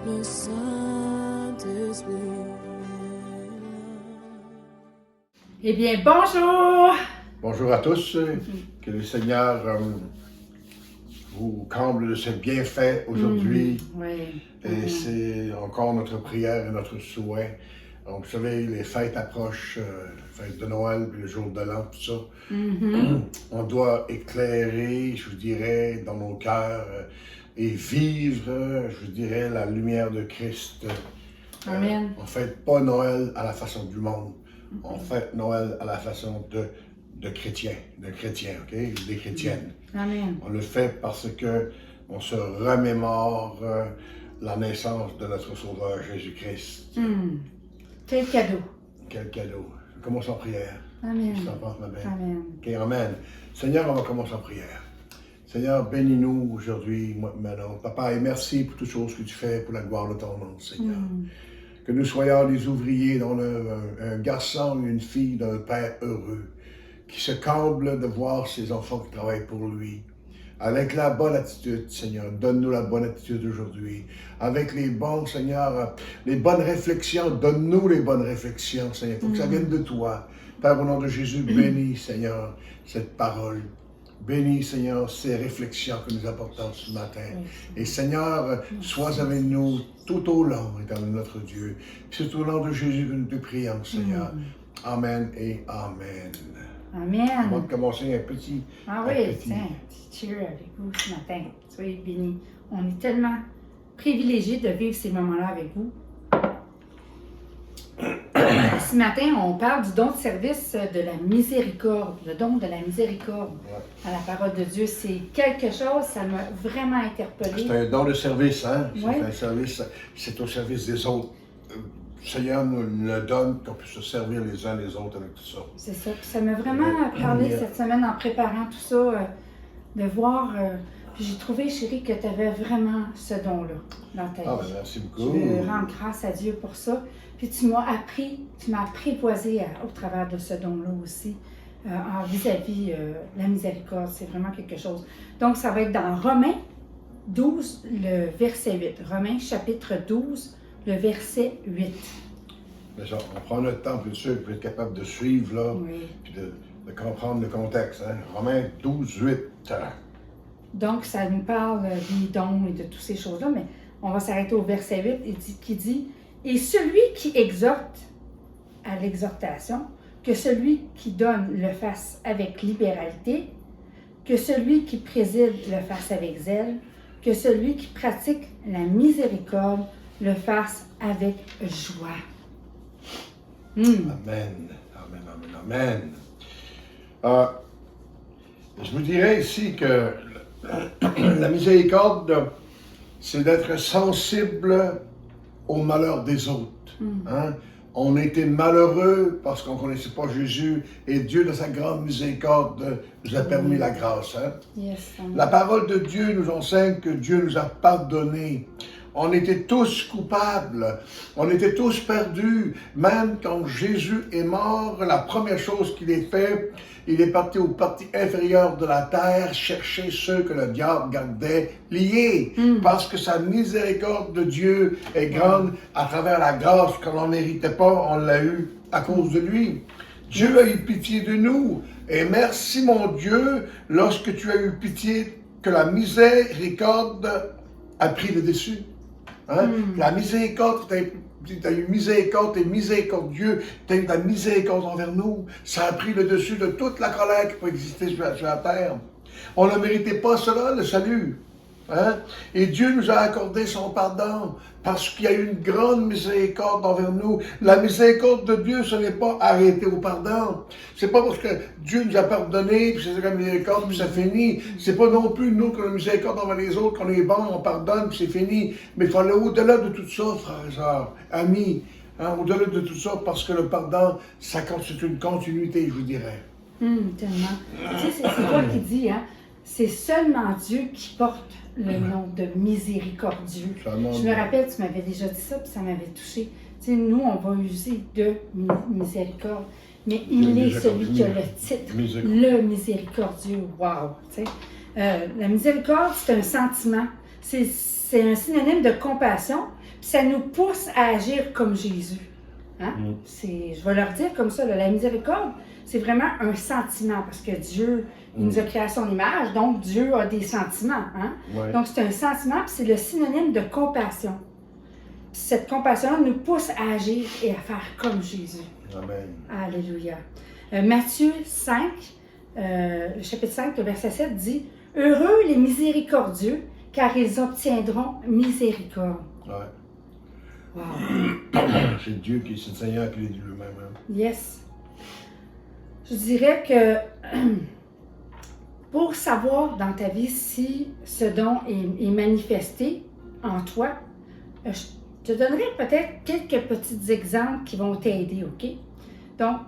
le Saint-Esprit. Eh bien, bonjour! Bonjour à tous. Que le Seigneur vous comble de ses bienfaits aujourd'hui. Oui. Et c'est encore notre prière et notre souhait. Donc, vous savez, les fêtes approchent, la fête de Noël, puis le jour de l'an, tout ça. On doit éclairer, je vous dirais, dans nos cœurs et vivre, je vous dirais, la lumière de Christ. Amen. On ne fête pas Noël à la façon du monde. On fête Noël à la façon de chrétiens, ok? Des chrétiennes. Amen. On le fait parce que on se remémore la naissance de notre Sauveur Jésus-Christ. Quel cadeau. Quel cadeau. Je commence en prière. Amen. Qu'est-ce que t'en penses, ma belle? Amen. Ok, amen. Seigneur, on va commencer en prière. Seigneur, bénis-nous aujourd'hui, maintenant. Papa, et merci pour toutes choses que tu fais pour la gloire de ton nom, Seigneur. Que nous soyons des ouvriers dans un garçon et une fille d'un père heureux, qui se comble de voir ses enfants qui travaillent pour lui. Avec la bonne attitude, Seigneur, donne-nous la bonne attitude aujourd'hui. Avec les bons, Seigneur, les bonnes réflexions, donne-nous les bonnes réflexions, Seigneur. Il faut que ça vienne de toi. Père, au nom de Jésus, bénis, Seigneur, cette parole. Bénis, Seigneur, ces réflexions que nous apportons ce matin. Et Seigneur, sois avec nous tout au long, éternel notre Dieu. C'est au nom de Jésus que nous te prions, Seigneur. Amen et Amen. Amen. On va commencer un petit... Ah un oui, petit- tiens, petit cheer avec vous ce matin. Soyez bénis. On est tellement privilégiés de vivre ces moments-là avec vous. Ce matin, on parle du don de service de la miséricorde, le don de la miséricorde à la parole de Dieu. C'est quelque chose, ça m'a vraiment interpellée. C'est un don de service, hein? C'est Ouais. un service, c'est au service des autres. Le Seigneur nous le donne, qu'on puisse se servir les uns les autres avec tout ça. C'est ça. Puis ça m'a vraiment parlé cette semaine en préparant tout ça, de voir. Puis j'ai trouvé, chérie, que tu avais vraiment ce don-là dans ta vie. Ah, ben merci Je beaucoup. veux rendre grâce à Dieu pour ça. Puis tu m'as apprivoisé au travers de ce don-là aussi, en vis-à-vis la miséricorde. C'est vraiment quelque chose. Donc, ça va être dans Romains 12, le verset 8. Romains chapitre 12, le verset 8. Mais ça, on prend notre temps, bien sûr, pour être capable de suivre, là, Oui. puis de comprendre le contexte. Hein? Romains 12, 8. Donc, ça nous parle des dons et de toutes ces choses-là, mais on va s'arrêter au verset 8 qui dit « Et celui qui exhorte à l'exhortation, que celui qui donne le fasse avec libéralité, que celui qui préside le fasse avec zèle, que celui qui pratique la miséricorde le fasse avec joie. » Amen. Amen, amen, amen. Je vous dirais ici que la miséricorde, c'est d'être sensible au malheur des autres. Hein? On était malheureux parce qu'on ne connaissait pas Jésus et Dieu, de sa grande miséricorde, nous a permis la grâce. Hein? Yes, La parole de Dieu nous enseigne que Dieu nous a pardonné. On était tous coupables, on était tous perdus. Même quand Jésus est mort, la première chose qu'il ait fait, il est parti aux parties inférieures de la terre chercher ceux que le diable gardait liés. Parce que sa miséricorde de Dieu est grande à travers la grâce qu'on n'en méritait pas, on l'a eu à cause de lui. Dieu a eu pitié de nous. Et merci mon Dieu, lorsque tu as eu pitié, que la miséricorde a pris le dessus. Hein? La miséricorde, tu as eu miséricorde, tu es miséricordieux, tu as eu ta miséricorde envers nous. Ça a pris le dessus de toute la colère qui peut exister sur la terre. On ne méritait pas cela, le salut. Hein? Et Dieu nous a accordé son pardon parce qu'il y a eu une grande miséricorde envers nous. La miséricorde de Dieu, ce n'est pas arrêter au pardon. C'est pas parce que Dieu nous a pardonné, puis c'est la miséricorde, puis ça finit. C'est pas non plus nous qui avons la miséricorde envers les autres, qu'on est bon, on pardonne, puis c'est fini. Mais il faut aller au-delà de tout ça, frères et sœurs, amis. Hein? Au-delà de tout ça, parce que le pardon, ça constitue une continuité, je vous dirais. Tellement. Tu sais, c'est toi qui dis, hein? C'est seulement Dieu qui porte le nom de miséricordieux. Je me rappelle, tu m'avais déjà dit ça, puis ça m'avait touché. Tu sais, nous, on va user de miséricorde, mais il est celui qui a le titre, le miséricordieux. Wow! Tu sais, la miséricorde, c'est un sentiment. c'est un synonyme de compassion, puis ça nous pousse à agir comme Jésus. Hein? Je vais leur dire comme ça, là, la miséricorde, c'est vraiment un sentiment, parce que Dieu, il nous a créé à son image, donc Dieu a des sentiments. Hein? Ouais. Donc c'est un sentiment, puis c'est le synonyme de compassion. Cette compassion nous pousse à agir et à faire comme Jésus. Amen. Alléluia. Matthieu 5, le chapitre 5, le verset 7 dit « Heureux les miséricordieux, car ils obtiendront miséricorde. » Ouais. Wow. C'est Dieu qui, c'est le Seigneur qui l'a dit lui-même. Hein. Yes. Je dirais que pour savoir dans ta vie si ce don est manifesté en toi, je te donnerai peut-être quelques petits exemples qui vont t'aider, OK? Donc,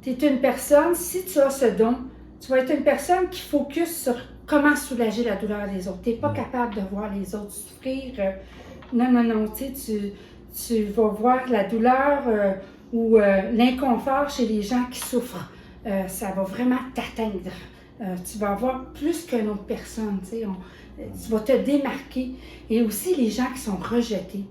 tu es une personne, si tu as ce don, tu vas être une personne qui focus sur comment soulager la douleur des autres. Tu n'es pas capable de voir les autres souffrir. Non, tu vas voir la douleur ou l'inconfort chez les gens qui souffrent. Ça va vraiment t'atteindre. Tu vas avoir plus qu'une autre personne, tu vas te démarquer. Et aussi les gens qui sont rejetés.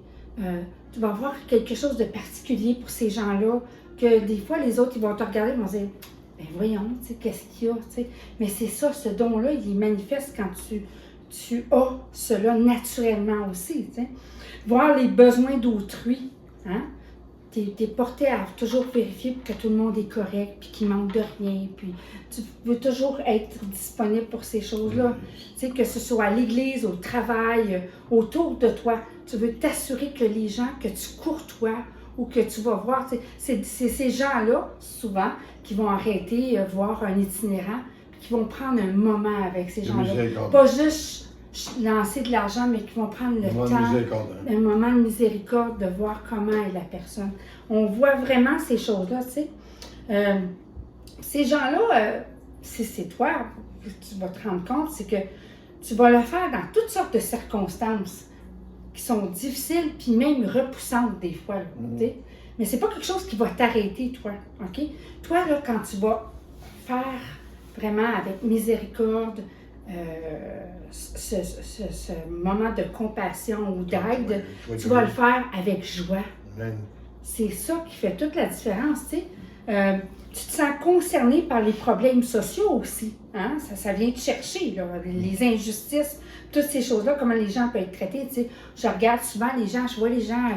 Tu vas avoir quelque chose de particulier pour ces gens-là, que des fois les autres ils vont te regarder et vont dire « Ben voyons, qu'est-ce qu'il y a? » Mais c'est ça, ce don-là, il est manifeste quand tu as cela naturellement aussi. T'sais. Voir les besoins d'autrui. Hein? Tu es porté à toujours vérifier que tout le monde est correct, puis qu'il manque de rien. Puis tu veux toujours être disponible pour ces choses-là. Que ce soit à l'église, au travail, autour de toi. Tu veux t'assurer que les gens que tu courtoies ou que tu vas voir, c'est ces gens-là, souvent, qui vont arrêter, voir un itinérant, puis qui vont prendre un moment avec ces gens-là. Pas juste lancer de l'argent, mais qui vont prendre le temps, un moment de miséricorde, de voir comment est la personne. On voit vraiment ces choses-là, tu sais. Ces gens-là, si c'est toi, tu vas te rendre compte, c'est que tu vas le faire dans toutes sortes de circonstances qui sont difficiles, puis même repoussantes des fois, là, tu sais. Mais c'est pas quelque chose qui va t'arrêter, toi, OK? Toi, là, quand tu vas faire vraiment avec miséricorde, ce moment de compassion ou d'aide, tu vas le faire avec joie. Amen. C'est ça qui fait toute la différence, tu sais. Tu te sens concerné par les problèmes sociaux aussi. Hein? Ça vient te chercher, là, les injustices, toutes ces choses-là, comment les gens peuvent être traités. Tu sais. Je regarde souvent les gens, je vois les gens,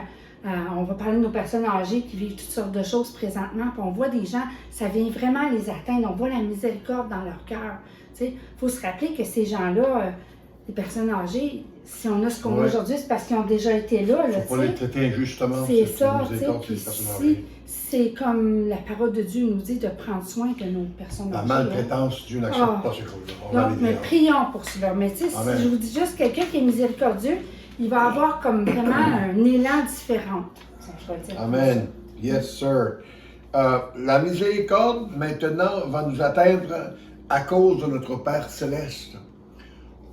on va parler de nos personnes âgées qui vivent toutes sortes de choses présentement, puis on voit des gens, ça vient vraiment les atteindre, on voit la miséricorde dans leur cœur. Il faut se rappeler que ces gens-là, les personnes âgées, si on a ce qu'on a aujourd'hui, c'est parce qu'ils ont déjà été là. Il ne faut pas les traiter injustement. C'est ça, tu sais. C'est comme la parole de Dieu nous dit de prendre soin de nos personnes âgées. La maltraitance, Dieu n'accepte pas ces choses-là. Donc, mais prions pour cela. Mais tu sais, si je vous dis juste quelqu'un qui est miséricordieux, il va avoir comme vraiment un élan différent. Amen. Yes, sir. La miséricorde, maintenant, va nous atteindre à cause de notre Père Céleste.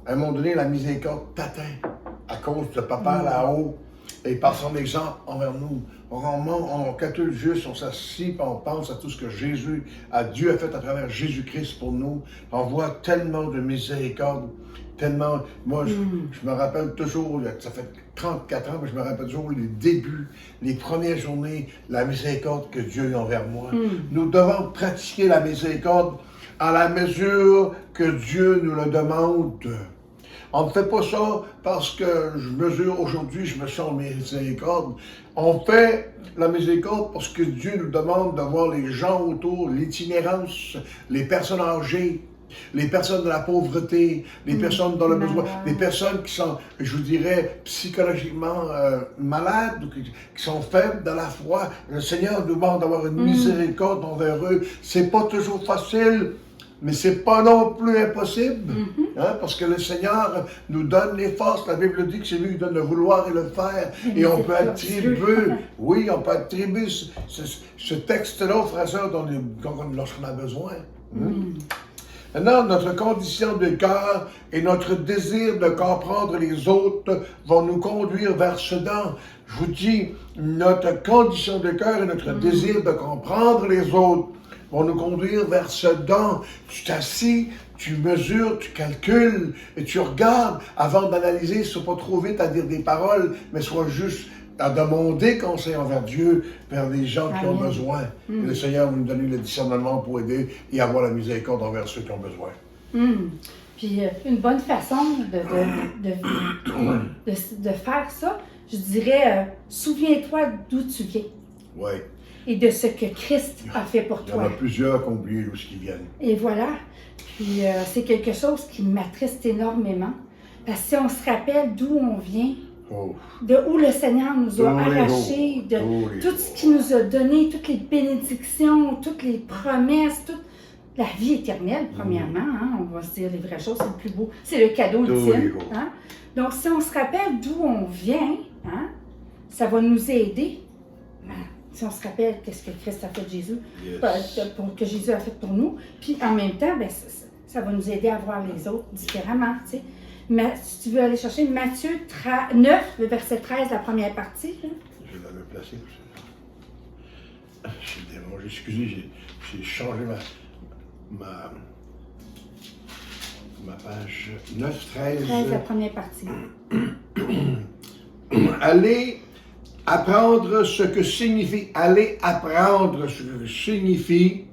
À un moment donné, la miséricorde t'atteint à cause de Papa là-haut et par son exemple envers nous. On calcule juste, on s'assied et on pense à tout ce que Dieu a fait à travers Jésus-Christ pour nous. On voit tellement de miséricorde, tellement. Moi, je me rappelle toujours, ça fait 34 ans, mais je me rappelle toujours les débuts, les premières journées, la miséricorde que Dieu a envers moi. Nous devons pratiquer la miséricorde à la mesure que Dieu nous le demande. On ne fait pas ça parce que je mesure aujourd'hui, je me sens miséricorde. On fait la miséricorde parce que Dieu nous demande de voir les gens autour, l'itinérance, les personnes âgées, les personnes de la pauvreté, les personnes dans le besoin, les personnes qui sont, je vous dirais, psychologiquement malades, qui sont faibles dans la foi. Le Seigneur nous demande d'avoir une miséricorde envers eux. C'est pas toujours facile. Mais c'est pas non plus impossible, hein, parce que le Seigneur nous donne les forces. La Bible dit que c'est lui qui donne le vouloir et le faire. Et on peut attribuer, on peut attribuer ce texte-là aux frères et sœurs lorsqu'on a besoin. Maintenant, notre condition de cœur et notre désir de comprendre les autres vont nous conduire vers ce don. Je vous dis, notre condition de cœur et notre désir de comprendre les autres vont nous conduire vers ce don. Tu t'assis, tu mesures, tu calcules et tu regardes avant d'analyser. Sois pas trop vite à dire des paroles, mais sois juste à demander conseil envers Dieu, vers les gens qui ont Amen. besoin. Et le Seigneur va nous donner le discernement pour aider et avoir la miséricorde envers ceux qui ont besoin. Puis une bonne façon de faire ça, je dirais, souviens-toi d'où tu viens Oui. et de ce que Christ a fait pour Il y en a toi. plusieurs qui ont oublié d'où ils viennent. Et voilà. Puis c'est quelque chose qui m'attriste énormément. Parce que si on se rappelle d'où on vient, Oh. de où le Seigneur nous a Tous les arrachés, de jours. Tous les tout ce qu'il nous a donné, toutes les bénédictions, toutes les promesses, toute la vie éternelle, premièrement. Hein, on va se dire les vraies choses, c'est le plus beau, c'est le cadeau Tous les ultime. jours. Hein. Donc, si on se rappelle d'où on vient, hein, ça va nous aider. Hein, si on se rappelle qu'est-ce que Christ a fait de Jésus, que Jésus a fait pour nous, puis en même temps, ben, ça va nous aider à voir les autres différemment. Tu sais. Mais si tu veux aller chercher Matthieu 9, le verset 13, la première partie. Là. Je vais le placer. J'ai dérangé. Excusez, j'ai changé ma page 9, 13. 13, la première partie. Allez apprendre ce que signifie. Allez apprendre ce que signifie.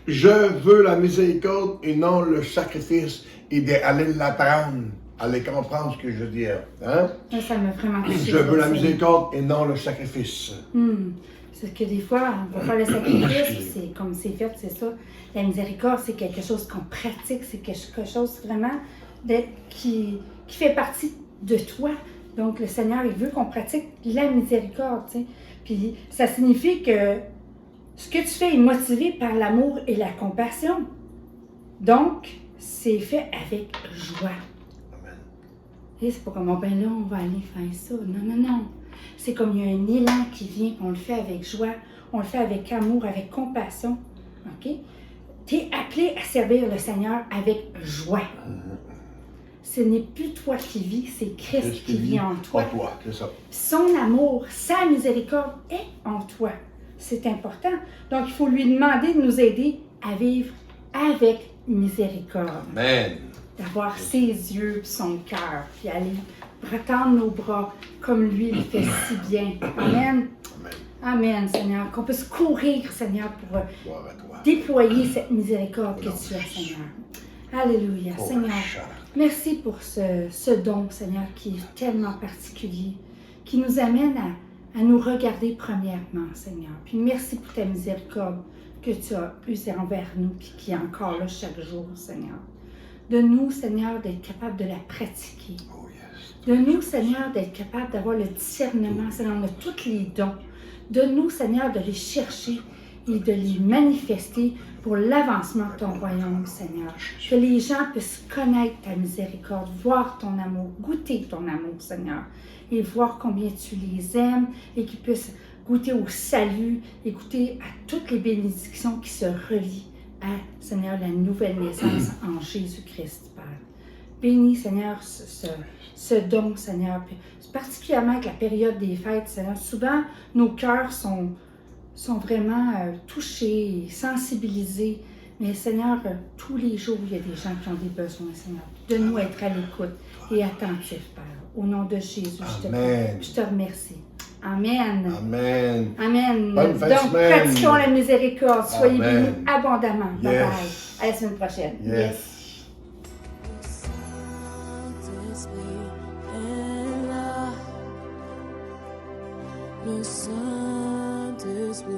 Je veux la miséricorde et non le sacrifice. Et d'aller l'apprendre. Allez comprendre ce que je veux dire. Hein? Ça m'a vraiment touché. Je veux la miséricorde et non le sacrifice. C'est que des fois, on va faire le sacrifice, c'est comme c'est fait, c'est ça. La miséricorde, c'est quelque chose qu'on pratique, c'est quelque chose vraiment qui fait partie de toi. Donc, le Seigneur, il veut qu'on pratique la miséricorde, tu sais. Puis, ça signifie que ce que tu fais est motivé par l'amour et la compassion. Donc, c'est fait avec joie. Et c'est pas comme, oh, ben là, on va aller faire ça. Non, non, non. C'est comme il y a un élan qui vient, on le fait avec joie, on le fait avec amour, avec compassion. OK? Tu es appelé à servir le Seigneur avec joie. Ce n'est plus toi qui vis, c'est Christ qui vit en toi. En toi, c'est ça. Son amour, sa miséricorde est en toi. C'est important. Donc, il faut lui demander de nous aider à vivre avec miséricorde. Amen. D'avoir ses yeux, son cœur, puis aller tendre nos bras comme lui le fait si bien. Amen. Amen, Seigneur. Qu'on puisse courir, Seigneur, pour déployer cette miséricorde que tu as, Seigneur. Alléluia, Seigneur. Merci pour ce don, Seigneur, qui est tellement particulier, qui nous amène à nous regarder premièrement, Seigneur. Puis merci pour ta miséricorde que tu as usée envers nous, puis qui est encore là chaque jour, Seigneur. De nous, Seigneur, d'être capable de la pratiquer. De nous, Seigneur, d'être capable d'avoir le discernement, Seigneur, de tous les dons. De nous, Seigneur, de les chercher et de les manifester pour l'avancement de ton royaume, Seigneur. Que les gens puissent connaître ta miséricorde, voir ton amour, goûter ton amour, Seigneur, et voir combien tu les aimes et qu'ils puissent goûter au salut et goûter à toutes les bénédictions qui se relient à, Seigneur, la nouvelle naissance en Jésus-Christ, Père. Bénis, Seigneur, ce don, Seigneur, puis particulièrement avec la période des fêtes, Seigneur. Souvent, nos cœurs sont vraiment touchés, sensibilisés. Mais, Seigneur, tous les jours, il y a des gens qui ont des besoins, Seigneur. Donne-nous être à l'écoute et attentifs, Père. Au nom de Jésus, je te prie. Je te remercie. Amen. Amen. Amen. Bonne fin de Donc, semaine. pratiquons la miséricorde. Soyez Amen. bénis abondamment. Bye Yes. bye. À la semaine prochaine. Yes. Le Saint-Esprit